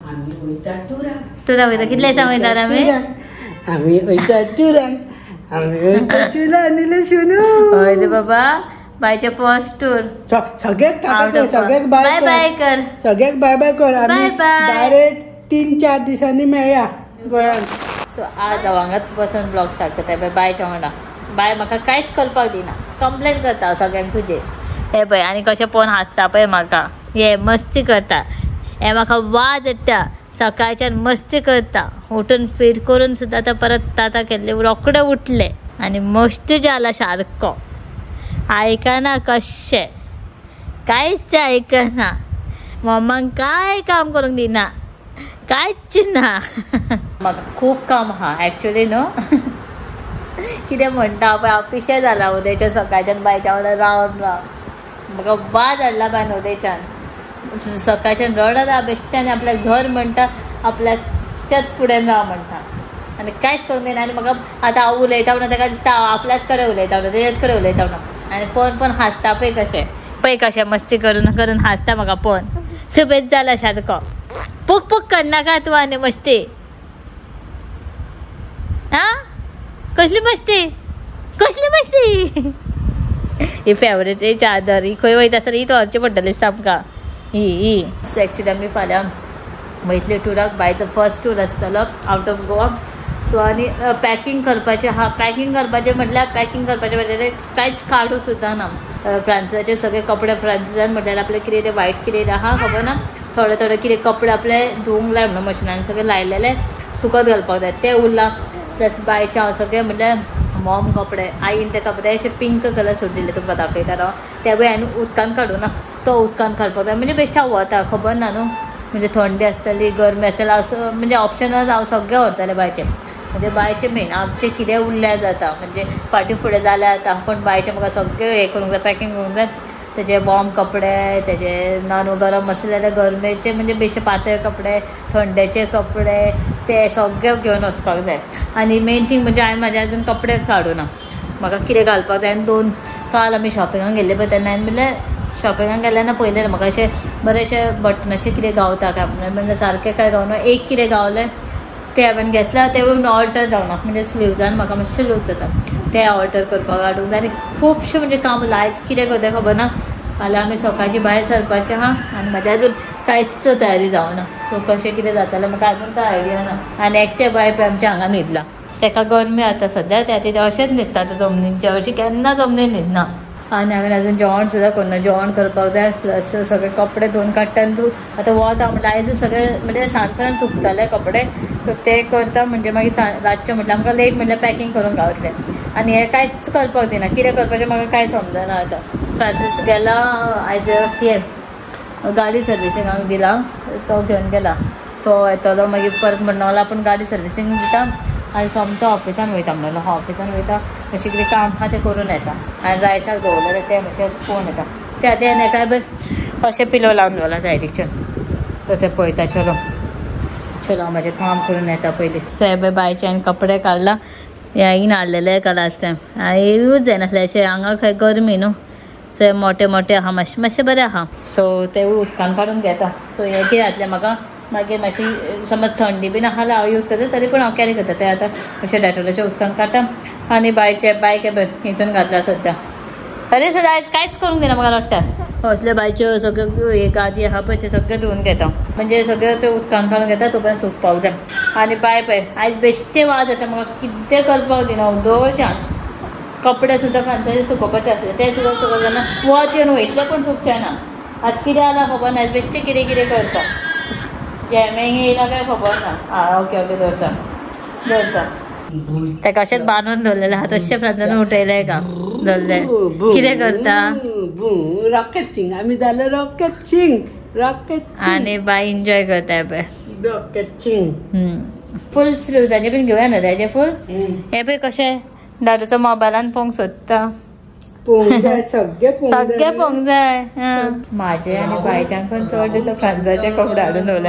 आम्ही वयता टुराक. टुराक वयता कितले दिसांक वयतात आमी? आम्ही वयता टुराक. आम्ही वयता टुराक आनिले शुनू. हय रे बाबा, बायचे फर्स्ट टूर. सगळ्याक टाटा, सगळ्याक बाय बाय कर. सगळ्याक बाय बाय कर. आम्ही डायरेक्ट 3-4 दिसांनी मेळया गोंयांत. सो आज हांगाच बसून ब्लॉग स्टार्ट करता. बायच्या वांगडा. बाय म्हाका कांयच करपाक दिना, कंप्लेन करता सगळ्यांक तुजे. हे पळय आनी कशें पळोवन हांसता पळय म्हाका. हे मस्ती करता, हे म्हाका वाज येता. सकाळच्यान मस्ती करता, उठून फीड करून सुद्दां आतां परत ताता केल्ले रोकडे उठले आनी मस्ती जाला सारको. आयकना कशें, कांयच आयकना. मम्माक काय काम करूंक दिना, कांयच ना. म्हाका खूब काम आहा एक्चुअली न्हू. कितें म्हणटा पळय हांव पिशें जाला उदयच्यान सकाळच्यान बायच्या वांगडा रावन म्हाका वाज हाडला बाय उदयच्यान. सकाळच्यान रडता बेश्ट्यान आपल्याक घर म्हणटा, आपल्याच्याच फुडें राव म्हणटा आनी कांयच करूंक दिना. आनी म्हाका आतां हांव उलयता म्हणून ताका दिसता हांव आपल्याच कडेन उलयता म्हणून, तेजेच कडेन उलयता म्हणून. आनी पळोवन हांसता पळय कशें मस्ती करून करून हांसता म्हाका पळोवन. सुबेज जाला सारको. पूक पूक करनाका तूं आनी मस्ती. आं कसली मस्ती, कसली मस्ती. ही फेवरेट चादर, ही खंय वयता सर ही व्हरची पडटली सामका. ही सो एक्चुअली आमी फाल्यां वयतले टुराक. बायचो फर्स्ट टूर आसतलो आवट ऑफ गोवा. सो आनी पॅकींग करपाचें आहा. पॅकींग करपाचें म्हटल्यार पॅकींग करपाचें म्हणजे कांयच काडू सुद्दां ना. फ्रांसाचे सगळे कपडे फ्रांसाच्यान म्हटल्यार आपले कितें ते वायट कितें आहा खबर ना. थोडे थोडे कितें कपडे आपले धुवंक लाय म्हणून मशिनान सगळे लायलेले सुकत घालपाक जाय ते उरला. प्लस बायचे हांव सगळे म्हटल्यार मॉम कपडे, आईन ते कपडे अशे पिंक कलर सोडिल्ले तुमकां दाखयता राव. ते पळय हांवें उदकान काडूं ना, तो उदकान काडपाक जाय. म्हणजे बेश्टे हांव वता खबर ना न्हू. म्हणजे थंडी आसतली, गरमी आसतली, असं म्हणजे ऑप्शनल हांव सगळें व्हरतलें बायचें. म्हणजे बायचें मेन आमचें कितें उरल्यार जाता, म्हणजे फाटीं फुडें जाल्यार जाता, पण बायचें म्हाका सगळें हें करूंक जाय, पॅकींग करूंक जाय. तेजे वॉर्म कपडे, तेजे नॉन गरम आसले जाल्यार गरमेचे म्हणजे बेश्टे पातळ कपडे, थंडेचे कपडे ते सगळे घेवन वचपाक जाय. आनी मेन थींग म्हणजे हांवें म्हाजे आजून कपडे काडूं ना. म्हाका कितें घालपाक जाय. 2 काल आमी शॉपिंगाक गेल्ले पळय तेन्ना हांवें म्हणलें शॉपिंगाक गेल्यार पयलें म्हाका अशें बरेंशें बटनाचें कितें गावता काय म्हणजे सारकें काय गावना. एक कितें गावलें ते हांवें घेतला, ते ऑल्टर जावना. म्हणजे स्लिव्जान म्हाका मातशें लूज जाता, ते ऑल्टर करपाक हाडूंक जाय. आनी खुबशें म्हणजे काम आयज कितें करता खबर ना. फाल्यां आमी सकाळची भायर सरपाचें आहा आनी म्हाज्या अजून कांयच तयारी जावना. सो कशें कितें जातलें म्हाका आजून कांय आयडिया ना. आनी एकटे बाय पळय आमच्या हांगा न्हिदला. ताका गरमी आतां सद्या, ते अशेंच न्हिदता जमनींचे, अशी केन्ना जमनीन न्हिदना. आनी हांवें आजून जेवण सुद्दां करना. जेवण करपाक जाय, प्लस सगळे कपडे धुवन काडटा. आनी तूं आतां वता म्हणल्यार आयज सगळे म्हणजे सांजपर्यंत सुकतले कपडे. सो ते करता म्हणजे मागीर रातचें म्हटल्यार आमकां लेट म्हटल्यार पॅकींग करून गावतलें. आनी हें कांयच करपाक दिना. कितें करपाचें म्हाका कांय समजना आतां. फ्रांसीस गेला आयज हे गाडी सर्विसिंगाक दिला, तो घेवन गेला. तो येतलो मागीर परत म्हणून पूण गाडी सर्विसींग दिता आनी सोमतो ऑफिसान वयता म्हणलो. ऑफिसान वयता अशें कितें काम आहा तें करून येता. आनी रायसाक दवरलेलें ते मातशें पळोवन येता. ते आतां हें एका अशें पिलो लावन दवरला सायडीच्यान. सो ते पळयता. चलो हांव म्हाजें काम करून येता पयलीं. सो हे पळय बायचे हांवें कपडे काडला. हें हाडलेले का लास्ट टायम यूज जायनासले. अशें हांगा खंय गरमी न्हू. सो हे मोटे मोटे आहा, मातशें बरें आहा. सो ते उदकान काडून घेता. सो हें कितें जातलें म्हाका मागीर मातशी समज थंडी बीन आहा जाल्यार हांव यूज करता, तरी पूण हांव कॅरी करता. ते आतां अशें डेटोलाच्या उदकान काडटा आनी बायके हितून घातला सद्या. तरी सुद्दां आयज कांयच करूंक दिना म्हाका रडटा. असले बायच्यो सगळ्यो हे गादी आहा पळय ते सगळे धुवन घेता. म्हणजे सगळे ते उदकान काडून घेता, तोपर्यंत सुकपाक जाय. आनी बाय पळय आयज बेश्टे वाज येता म्हाका, कितें करपाक दिना दोळच्यान. कपडे सुद्दां फ्रांसाचे सुकोवपाचे आसले ते सुद्दां सुकत जायना. वच येवन वयतले पूण सुकचे ना. आतां कितें जालां खबर ना. बेश्टे कितें करता. जॅमिंग येयला काय खबर ना. ओके दवरता. ताका अशेंच बांदून दवरलेले आहा. तशें फ्रांसान उठयले का दवरले. कितें करता रॉकेट आमी जालें रॉकेट आनी बाय एन्जॉय करता पळय रॉकेट फूल स्लीव्जाचे बीन घेवया ना तेजे फूल. हे पळय कशें दादूचो मोबायलान पळोवंक सोदता. पोंग जाय सगळे सगळे पोंग जाय माझे आणि बायच्यान पण चड दिसता फ्रांसाचे कपडे हाडून दवरले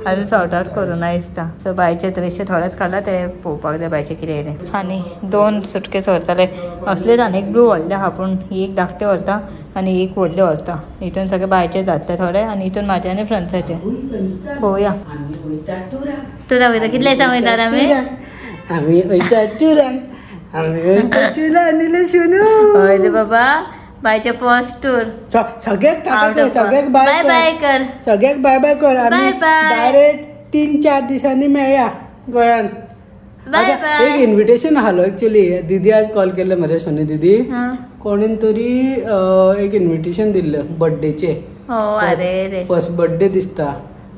अजून सॉर्ट आउट करूं ना दिसता सो बायचे दृश्य थोडेच काडला ते पळोवपाक जाय बायचे कितें येयलें आनी 2 सुटकेस व्हरताले असलेच आनी एक ब्लू व्हडले आहा पूण ही एक धाकटे व्हरता आनी एक व्हडले व्हरता हितून सगळे बायचे जातले थोडे आनी हितून म्हाजे आनी फ्रांसाचे पळोवया टुरा वयता कितले दिसांक वयता आमी वयता टुराक आमी वयता टुरा आनिले शुनू हय रे बाबा बायचे फर्स्ट टूर सगळ्याक टाटा सगळ्याक बाय बाय कर सगळ्याक बाय बाय कर आमी डायरेक्ट 3-4 दिसांनी मेळया गोंयान बाय बाय एक इन्व्हिटेशन आहालो एक्चुअली दीदी आज कॉल केले म्हज्या सोनी दीदी कोणीन तरी एक इन्व्हिटेशन दिल्लें बर्थडेचे अरे फर्स्ट बर्थडे दिसता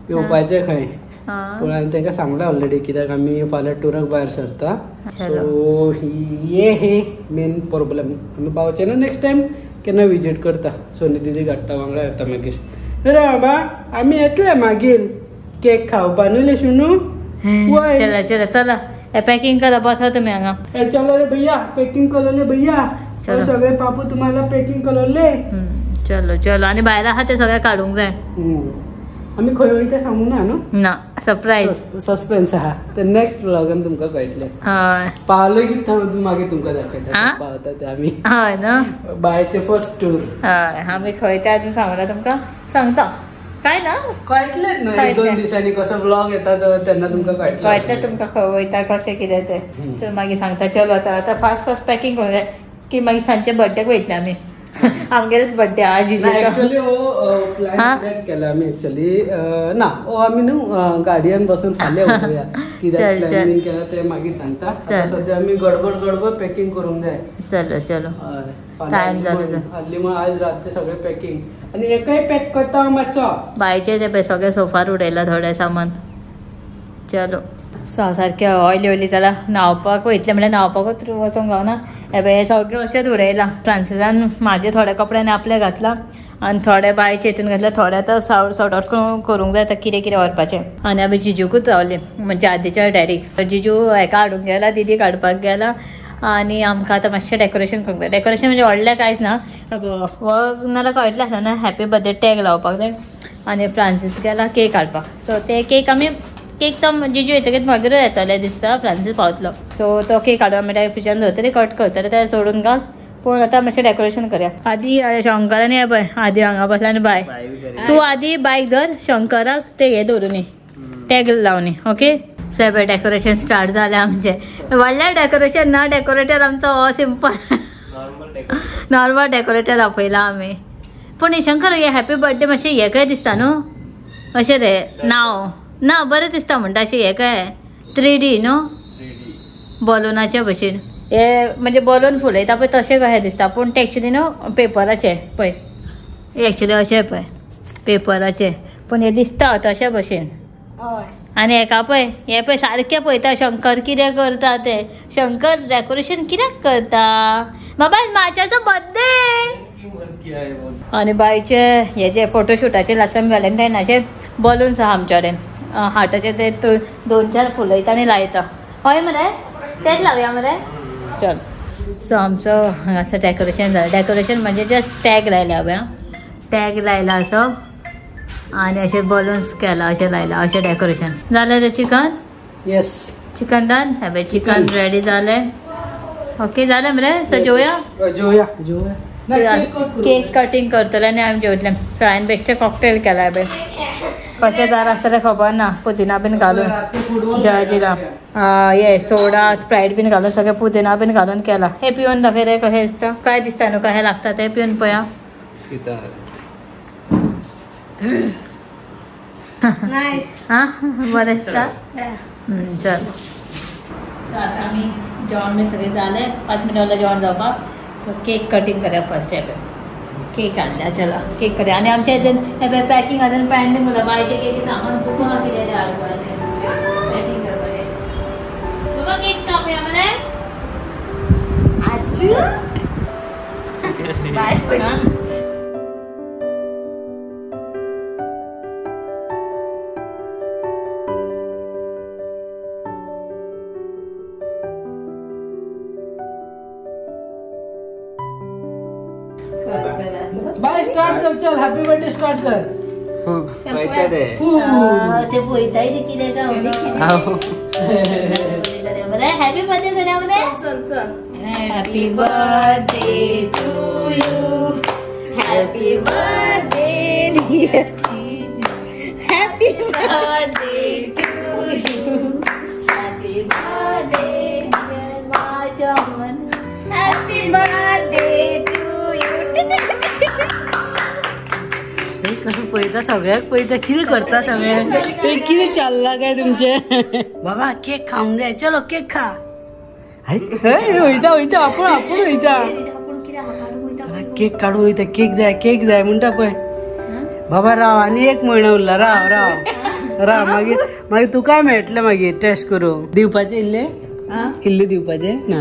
येवपाचे खंय पूण हांवें तांकां सांगलें ऑलरेडी कित्याक आमी फाल्यां टुराक भायर सरता सो हे मेन प्रॉब्लेम आमी पावचे ना नेक्स्ट टायम केन्ना विजीट करता सोनी दीदी हाडटा वांगडा येता मागीर रे बाबा आमी येतले मागीर केक खावपा न्हू लेशुनू चला चला चला पैकिंग करा बसा तुम्ही हांगा चलो रे भैया पैकिंग करोले भैया सगळे पापू तुम्हाला पैकिंग करोले चलो चलो आणि भायर आहा ते सगळे काढूंक जाय आमी खंय वयता सांगू ना न्हू ना सरप्राईज सस्पेन्स आहा ते नेक्स्ट व्लॉगान तुमकां कळटलें हय पावलो की मागीर तुमकां दाखयता पावता ते आमी हय न्हू बायचे फर्स्ट टूर हय आमी खंय ते अजून सांगना तुमकां सांगता काय ना कळटलेच न्हू 1-2 दिसांनी कसो व्लॉग येता तेन्ना तुमकां कळटलें तुमकां खंय वयता कशें कितें ते तर मागीर सांगता चलो आतां फास्ट पॅकिंग करूं जाय की मागीर सांजचे बर्थडेक वयतले आमी आमगेरच बर्थडे आज एक्चुअली हो प्लॅन केला आमी एक्चुअली ना हो आमी न्हू गाडयेन बसून फाल्यां वळया कित्याक प्लॅनिंग केला ते मागीर सांगता आतां सद्या आमी गडबड पॅकिंग करूंक जाय चलो चलो टायम जालो हाडली म्हण आज रातचे सगळे पॅकिंग आनी एकय पॅक करता मातसो बायचे ते पळय सगळे सोफार उडयला थोडे सामान चलो सारकें ऑयली जाल्यार न्हांवपाक वयतलें म्हणल्यार न्हांवपाकूच वचोंक गावना हे पळय सगळें अशेंच उडयलां फ्रांसिसान म्हाजे थोडे कपडे आपले घातला आनी थोडे बायचे हितून घातले थोडे आतां सॉर्ट आउट करूंक जाय आतां कितें व्हरपाचें आनी आमी जिजूकूच रावले म्हणजे आदीच्या डॅडीक जिजू हेका हाडूंक गेला दीदीक हाडपाक गेला आनी आमकां आतां मातशें डेकोरेशन करूंक जाय डेकोरेशन म्हणजे व्हडलें कांयच ना नाल्यार कळटलें आसलें ना हॅपी बर्थडे टॅग लावपाक जाय आनी फ्रांसीस गेला केक हाडपाक सो ते केक आमी केक तो जिजू येतकीर मागीर येतलें दिसता फ्रांसीस पावतलो सो तो केक हाडून आमी डायरेक्ट फ्रिजान दवरतले कट करतले ते सोडून घाल पूण आतां मातशें डेकोरेशन करया आदी शंकरान हे पळय आदी हांगा बसला आनी बाय तूं आदी बायक धर शंकराक ते हे दवरुनी टॅग लावनी ओके सो पळय डेकोरेशन स्टार्ट जालें आमचें व्हडलें डेकोरेशन ना डेकोरेटर आमचो हो सिंपल नॉर्मल डेकोरेटर आपयला आमी पूण शंकर हे हॅपी बर्थडे मातशें हे काय दिसता न्हू अशें रे नांव ना बरें दिसता म्हणटा अशें हे काय 3D न्हू बलूनाचे भशेन हे म्हणजे बलून फुलयता पळय तशें कशें दिसता पूण ते एक्चुली न्हू पेपराचे पळय एक्चुली अशें पळय पेपराचे पूण हे दिसता तशें भशेन आनी हेका पळय हे पळय सारकें पळयता शंकर कितें करता ते शंकर डेकोरेशन कित्याक करता बाबा म्हाज्याचो बर्थडे आनी बायचे हे जे फोटोशुटाचे लास्ट व्हॅलेंटायनाचे बलून्स आहा आमचे कडेन हार्टाचे ते 2-4 फुलयता आनी लायता हय मरे तेच लावया मरे चल सो आमचो हांगासर डेकोरेशन जालें डेकोरेशन म्हणजे जस्ट टॅग लायला हांवें टॅग लायला असो आनी अशें बलून्स केला अशें लायला अशें डेकोरेशन जालें रे चिकन येस चिकन डन हे चिकन रेडी जालें ओके जालें मरे तर जेवया केक कटिंग करतले आनी आमी जेवतले सो हांवें बेश्टें कॉकटेल केला हे कशें जार आसतलें खबर ना पुदिना बीन घालून जळजिरा हे सोडा स्प्रायट बीन घालून सगळें पुदिना बीन घालून केला हे पिवन दाखय रे कशें दिसता काय दिसता न्हू कशें लागता तें पिवन पळया हां बरें दिसता चल सो आतां आमी जेवण बीन सगळें जालें 5 मिनटां उरलें जेवण जावपाक सो केक कटिंग करया फर्स्ट हे केक हाडल्या चला केक करया आनी आमचे हे पॅकिंग अजून पेंडींग उरला बायचे केकी सामान खूब आहा कितें हाडपाचें पॅकिंग करपाचें बाबा केक कापूया मरे आजू बाय स्टार्ट कर चल हॅपी बर्थडे स्टार्ट कर ते पोयताय किती का हॅपी बर्थडे करा happy birthday to you happy birthday dear happy birthday to you happy birthday dear माझ्यावन हॅपी बर्थडे टू यू कसं पहिला सगळ्यात पहिला किती करता सगळे ते किती चालला काय तुमचे बाबा केक खाऊन द्या चलो केक खा होईता होईता आपण होईता केक काढू होईता केक जाय म्हणता पय बाबा राव आणि 1 महिना उरला राव मागीर तू काय मेळटले मागीर टेस्ट करू दिवपाचे इल्ले दिवपाचे ना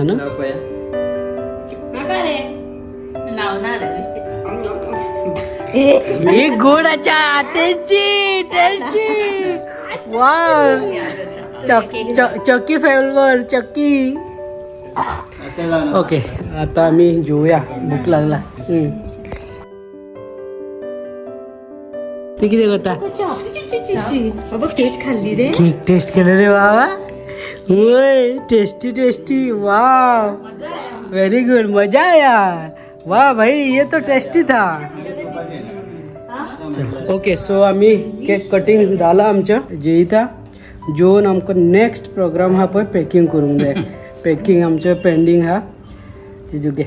एक गोडाच्या टेस्टी वाव चक्की फ्लेवर चक्की ओके आता आम्ही जेवूया भूक लागला ते किती करता बाबा केक खाल्ली रे केक टेस्ट केलं रे बाबा होय टेस्टी वाव वेरी गुड मजा आया वाह भाई ये तो टेस्टी था ओके सो आम्ही केक कटिंग झाला आमच्या जे इथं जेवून आमकां नेक्स्ट प्रोग्राम हा पळय पॅकिंग करूंक जाय पॅकिंग आमचें पेंडींग हा तिजूगे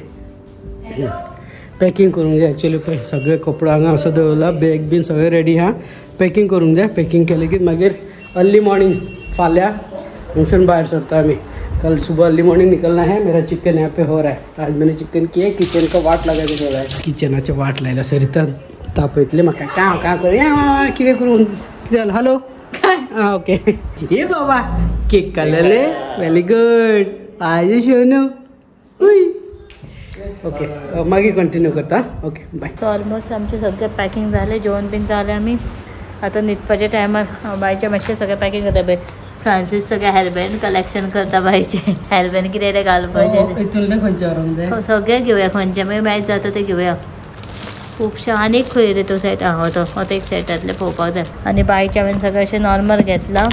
पॅकिंग करूंक जाय एक्चुअली पळय सगळे कपडे हांगा असो दवरला बॅग बीन सगळे रेडी हा पॅकिंग करूंक जाय पॅकिंग केलें की मागीर अर्ली मॉर्निंग फाल्यां हांगसून भायर सरता आमी कल सुबह अर्ली मॉर्निंग निकलना है मेरा चिकन यहाँ पे हो रहा है आज मैंने चिकन किया किचन का वाट लगा के बोला है किचनाचे वाट लायला सरिता तापयतले म्हाका काय करूं कितें करूं कितें जालें हॅलो हां ओके ये बाबा केक काडलेले वेरी गुड आज शोनू ओके मागीर कंटिन्यू करता ओके बाय सो ऑलमोस्ट आमचे सगळे पॅकिंग झाले जेवण बीन झाले आम्ही आता न्हिदपाच्या टायमार बायच्या मातशें सगळें पॅकिंग करता पळय फ्रांसीस सगळे हेअरबँड कलेक्शन करता बायचे हेअरबँड कितें ते घालपाचें सगळे घेवया खंयचे मागीर मॅच जाता ते घेवया खुबशे आनीक खंय रे तो सेट आहा तो एक सेटांतले पळोवपाक जाय आनी बायचे हांवें सगळें अशें नॉर्मल घेतला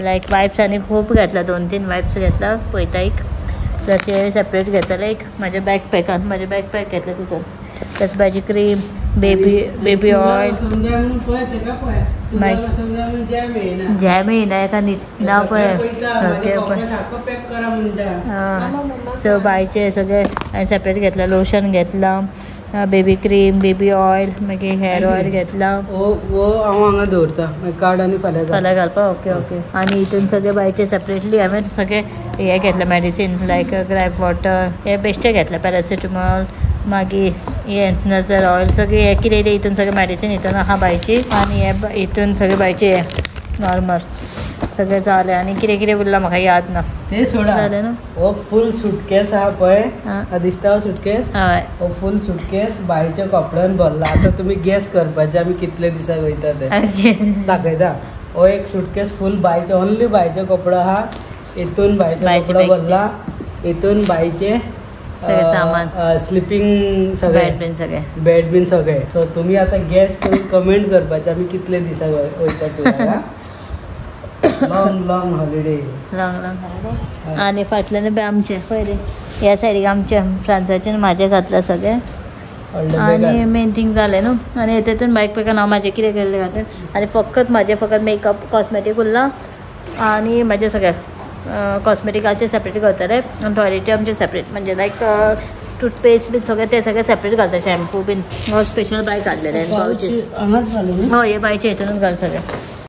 लायक वायप्स आनी खूब घेतला 2-3 वायप्स घेतला पळयता एक तशें सेपरेट घेतले एक म्हाज्या बॅकपॅकान म्हाजें बॅकपॅक घेतलें तितून तशें बायची क्रीम बेबी ऑयल जॅम येना एका न्हिदना पळय सो बायचे सगळे हांवें सेपरेट घेतला लोशन घेतला बेबी क्रीम बेबी ऑयल मागीर हेअर ऑयल घेतला हांव हांगा दवरता कार्ड आनी फाल्यां घालपा ओके आनी हितून सगळे बायचे सेपरेटली हांवें सगळे हे घेतले मेडिसीन लायक ग्रायप वॉटर हे बेश्टे घेतले पॅरासिटामॉल मागीर हे नजर ऑयल सगळे हे कितें हितून सगळे मेडिसीन हितून आहा बायची आनी हे हितून सगळे बायचे नॉर्मल सगळे जाले आनी कितें कितें उरलां म्हाका याद ना ते सोडा जालें न्हू हो फूल सुटकेस आहा पळय दिसता सुटकेस हय हो फूल सुटकेस बायच्या कपड्यान भरला आतां तुमी गॅस करपाचे आमी कितले दिसाक वयता ते दाखयता हो एक सुटकेस फूल बायचे ओन्ली बायचे कपडे आहा हितून बायचे कपडे भरला हितून बायचे सामान स्लिपिंग सगळे बेड बीन सगळे सो तुम्ही आता गॅस करून कमेंट करपाचे आमी कितले दिसाक वयता तुका लॉंग हॉलिडे आनी फाटल्यान आमचे पळय रे ह्या सायडीक आमचे फ्रांसाचे म्हाजे घातला सगळे आनी मेन थिंग जालें न्हू आनी हितून बायक पॅकान हांव म्हाजें कितें केल्लें घातलें आनी फकत मेकअप कॉस्मेटीक उरलां आनी म्हाजें सगळें कॉस्मेटिकाचे सेपरेट घालतले आनी टॉयलेटी आमचे सेपरेट म्हणजे लायक टूथपेस्ट बीन सगळे ते सगळे सेपरेट घालता शॅम्पू बीन हो स्पेशल बायक काडलेले हय हे बायचे हितूनच घाल सगळे